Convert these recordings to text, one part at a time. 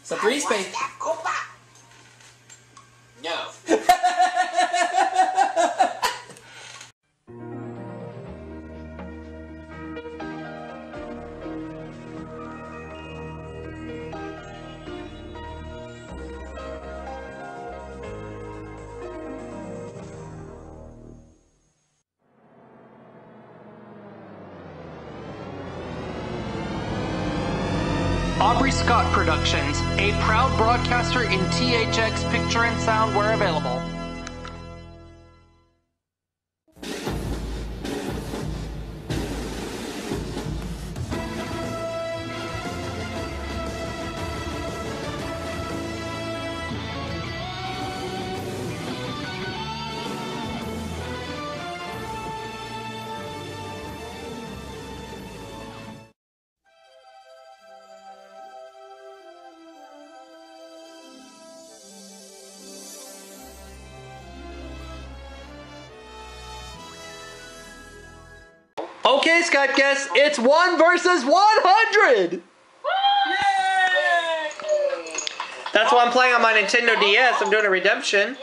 So 3 space. No. Aubrey Scott Productions, a proud broadcaster in THX Picture and Sound where available. Okay, Skype guests, it's 1 versus 100! Yay! That's why I'm playing on my Nintendo DS. I'm doing a redemption. Make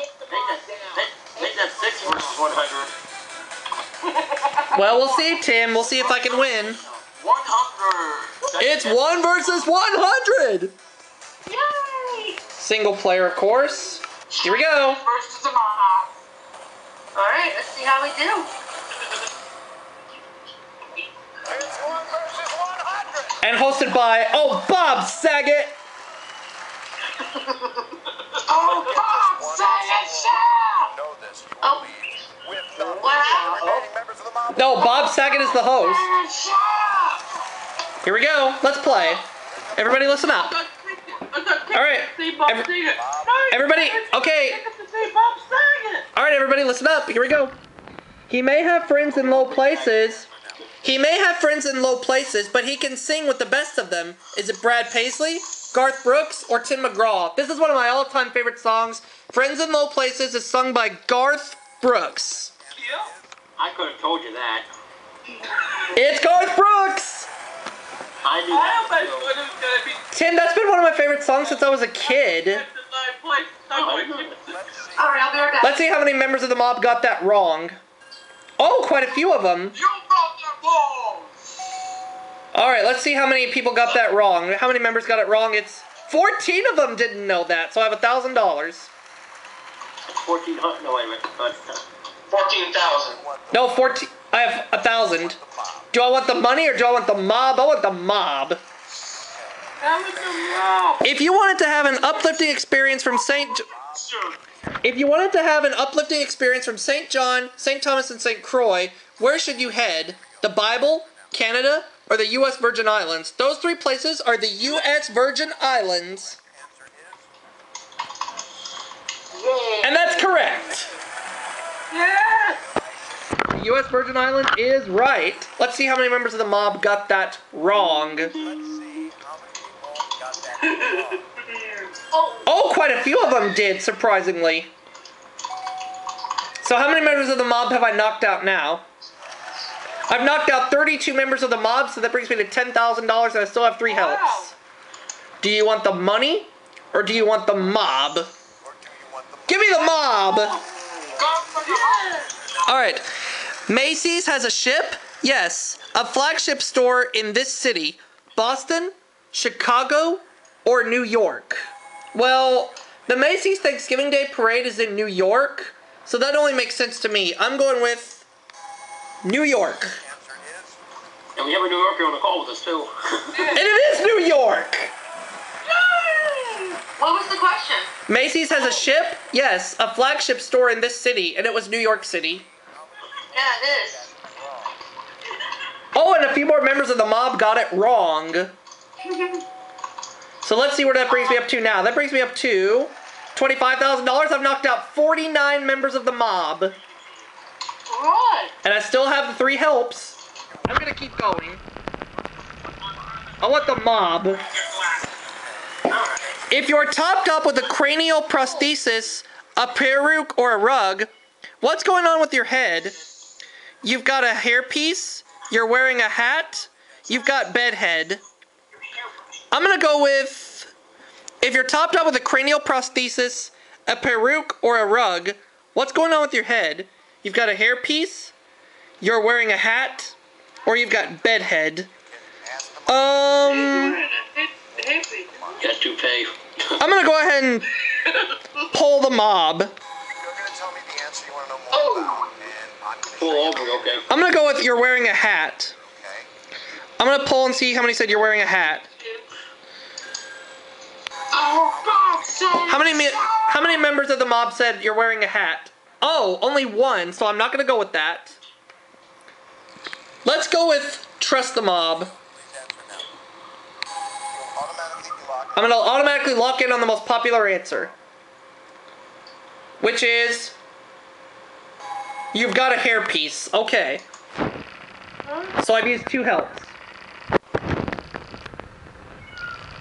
that 6 versus 100. Well, we'll see, Tim. We'll see if I can win. 100. It's 1 versus 100! Yay! Single player, of course. Here we go. Versus the mob. Alright, let's see how we do. It's 1 versus 100. And hosted by, Bob Saget. Oh, Bob Saget shout! Oh, what happened? No, Bob Saget is the host. Saget shout! Here we go. Let's play. Everybody listen up. Alright. Everybody, okay. Alright, everybody listen up. Here we go. He may have friends in low places. He may have friends in low places, but he can sing with the best of them. Is it Brad Paisley, Garth Brooks, or Tim McGraw? This is one of my all-time favorite songs. Friends in Low Places is sung by Garth Brooks. I could have told you that. It's Garth Brooks! I knew that. Tim, that's been one of my favorite songs since I was a kid. Alright, I'll be right back. Let's see how many members of the mob got that wrong. Oh, quite a few of them. You got the balls! Alright, let's see how many people got that wrong. How many members got it wrong? It's 14 of them didn't know that, so I have $1,000. 1,400. No, wait a minute. 14,000. No, 14. I have 1,000. Do I want the money or do I want the mob? I want the mob. If you wanted to have an uplifting experience from St. John, St. Thomas, and St. Croix, where should you head? The Bible, Canada, or the U.S. Virgin Islands? Those 3 places are the U.S. Virgin Islands. And that's correct. Yes! The U.S. Virgin Islands is right. Let's see how many members of the mob got that wrong. Oh, quite a few of them did, surprisingly. So how many members of the mob have I knocked out now? I've knocked out 32 members of the mob, so that brings me to $10,000, and I still have 3 helps. Do you want the money, or do you want the mob? Give me the mob! Alright. Macy's has a ship? Yes. A flagship store in this city. Boston, Chicago, or New York? Well, the Macy's Thanksgiving Day Parade is in New York, so that only makes sense to me. I'm going with New York. And we have a New Yorker on the call with us, too. And it is New York! What was the question? Macy's has a ship? Yes. A flagship store in this city, and it was New York City. Yeah, it is. Oh, and a few more members of the mob got it wrong. So let's see where that brings me up to now. That brings me up to $25,000. I've knocked out 49 members of the mob. Right. And I still have the 3 helps. I'm gonna keep going. I want the mob. If you're topped up with a cranial prosthesis, a peruke, or a rug, what's going on with your head? You've got a hairpiece, you're wearing a hat, you've got bedhead. I'm gonna go with if you're topped up with a cranial prosthesis, a peruke, or a rug, what's going on with your head? You've got a hairpiece, you're wearing a hat, or you've got bedhead. Got toupee. I'm gonna go ahead and poll the mob. You're gonna tell me the answer you want to know more about, and I'm gonna Pull over, okay. I'm gonna go with you're wearing a hat. okay. I'm gonna poll and see how many said you're wearing a hat. Oh, God, son. How many members of the mob said you're wearing a hat? Oh, only one, so I'm not gonna go with that. Let's go with trust the mob. Please answer now. You'll automatically be locked. I'm gonna automatically lock in on the most popular answer, which is you've got a hairpiece. Okay. So I've used 2 helps.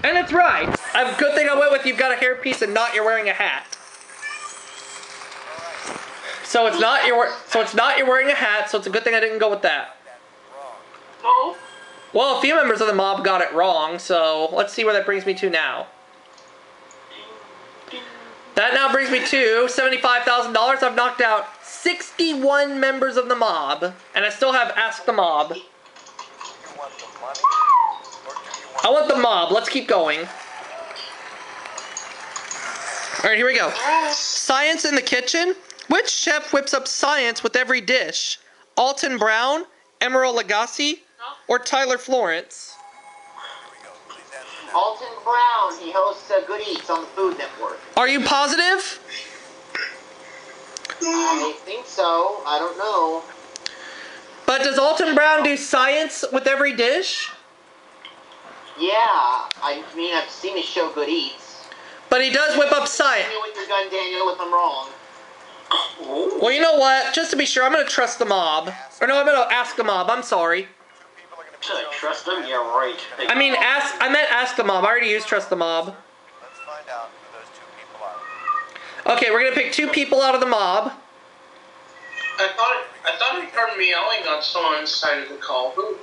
And it's right. Good thing I went with you've got a hairpiece and not you're wearing a hat. So it's not you're wearing a hat, so it's a good thing I didn't go with that. No. Well, a few members of the mob got it wrong, so let's see where that brings me to now. That now brings me to $75,000. I've knocked out 61 members of the mob, and I still have Ask the Mob. Do you want the money, or do you want I want the mob. Let's keep going. Alright, here we go. Science in the kitchen. Which chef whips up science with every dish? Alton Brown, Emeril Lagasse, or Tyler Florence? Alton Brown, he hosts Good Eats on the Food Network. Are you positive? I think so. I don't know. But does Alton Brown do science with every dish? Yeah, I mean, I've seen his show Good Eats. But he does whip up science. Tell me with your gun, Daniel, if I'm wrong. Well, you know what? Just to be sure, I'm going to trust the mob. Or no, I'm going to ask the mob. I'm sorry. Should I trust them? Yeah, right. I mean, I meant ask the mob. I already used trust the mob. Let's find out who those 2 people are. Okay, we're going to pick 2 people out of the mob. I thought I heard meowing on someone's side of the call. Who?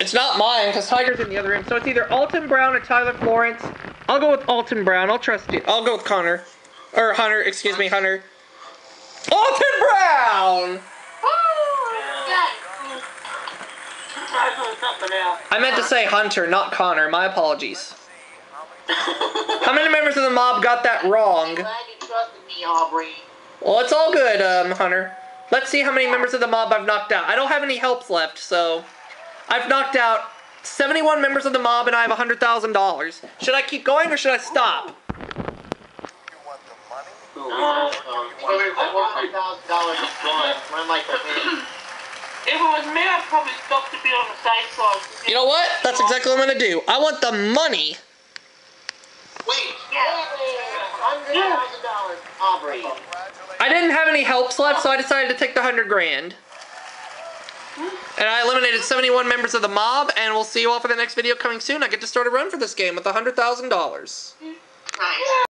It's not mine, because Tiger's in the other room. So it's either Alton Brown or Tyler Florence. I'll go with Alton Brown. I'll trust you. I'll go with Connor. Or Hunter, excuse me, Hunter. Alton Brown! I meant to say Hunter, not Connor. My apologies. How many members of the mob got that wrong? Glad you trusted me, Aubrey. Well, it's all good, Hunter. Let's see how many members of the mob I've knocked out. I don't have any helps left, so... I've knocked out 71 members of the mob and I have $100,000. Should I keep going or should I stop? You want the money? $100,000 is gone. Run like a man. If it was me, I'd probably stop to be on the safe side. You know what? That's exactly what I'm going to do. I want the money. Wait. $100,000, Aubrey. I didn't have any helps left, so I decided to take the $100,000. And I eliminated 71 members of the mob, and we'll see you all for the next video coming soon. I get to start a run for this game with $100,000. Nice.